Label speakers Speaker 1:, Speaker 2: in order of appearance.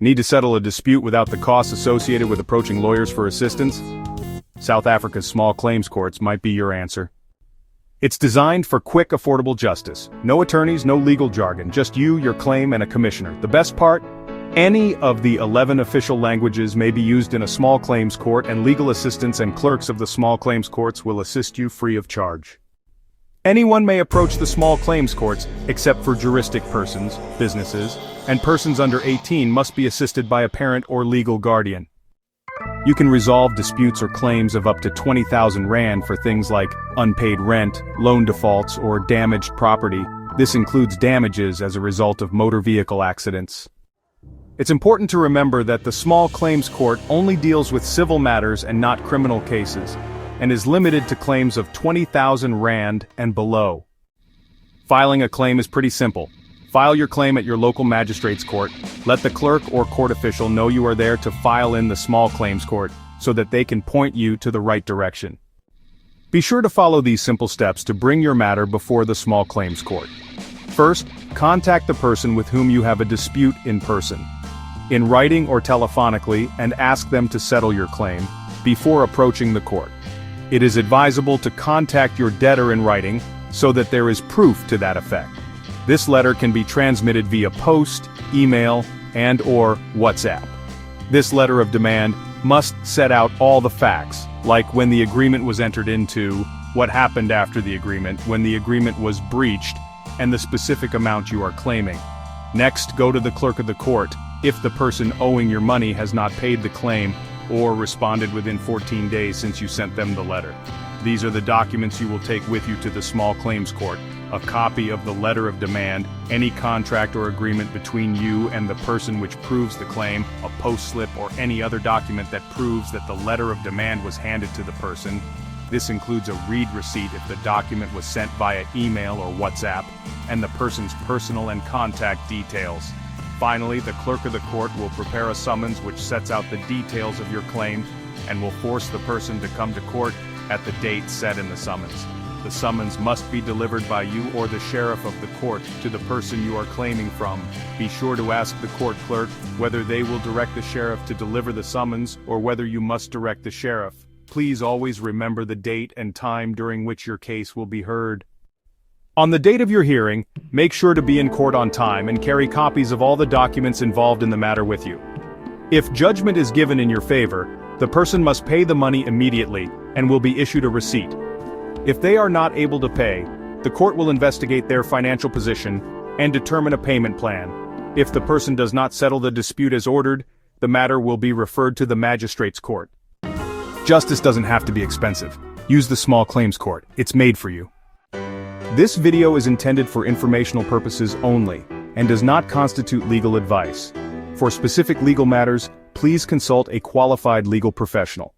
Speaker 1: Need to settle a dispute without the costs associated with approaching lawyers for assistance? South Africa's small claims courts might be your answer. It's designed for quick, affordable justice. No attorneys, no legal jargon, just you, your claim, and a commissioner. The best part? Any of the 11 official languages may be used in a small claims court, and legal assistants and clerks of the small claims courts will assist you free of charge. Anyone may approach the small claims courts, except for juristic persons, businesses, and persons under 18 must be assisted by a parent or legal guardian. You can resolve disputes or claims of up to 20,000 Rand for things like unpaid rent, loan defaults, or damaged property. This includes damages as a result of motor vehicle accidents. It's important to remember that the small claims court only deals with civil matters and not criminal cases, and is limited to claims of 20,000 Rand and below. Filing a claim is pretty simple. File your claim at your local magistrate's court. Let the clerk or court official know you are there to file in the small claims court, so that they can point you to the right direction. Be sure to follow these simple steps to bring your matter before the small claims court. First, contact the person with whom you have a dispute in person, in writing or telephonically, and ask them to settle your claim before approaching the court. It is advisable to contact your debtor in writing, so that there is proof to that effect. This letter can be transmitted via post, email, and/or WhatsApp. This letter of demand must set out all the facts, like when the agreement was entered into, what happened after the agreement, when the agreement was breached, and the specific amount you are claiming. Next, go to the clerk of the court, if the person owing your money has not paid the claim, or responded within 14 days since you sent them the letter. These are the documents you will take with you to the small claims court: a copy of the letter of demand, any contract or agreement between you and the person which proves the claim, a post slip or any other document that proves that the letter of demand was handed to the person. This includes a read receipt if the document was sent via email or WhatsApp, and the person's personal and contact details. Finally, the clerk of the court will prepare a summons which sets out the details of your claim, and will force the person to come to court at the date set in the summons. The summons must be delivered by you or the sheriff of the court to the person you are claiming from. Be sure to ask the court clerk whether they will direct the sheriff to deliver the summons, or whether you must direct the sheriff. Please always remember the date and time during which your case will be heard. On the date of your hearing, make sure to be in court on time and carry copies of all the documents involved in the matter with you. If judgment is given in your favor, the person must pay the money immediately and will be issued a receipt. If they are not able to pay, the court will investigate their financial position and determine a payment plan. If the person does not settle the dispute as ordered, the matter will be referred to the magistrate's court. Justice doesn't have to be expensive. Use the small claims court. It's made for you. This video is intended for informational purposes only, and does not constitute legal advice. For specific legal matters, please consult a qualified legal professional.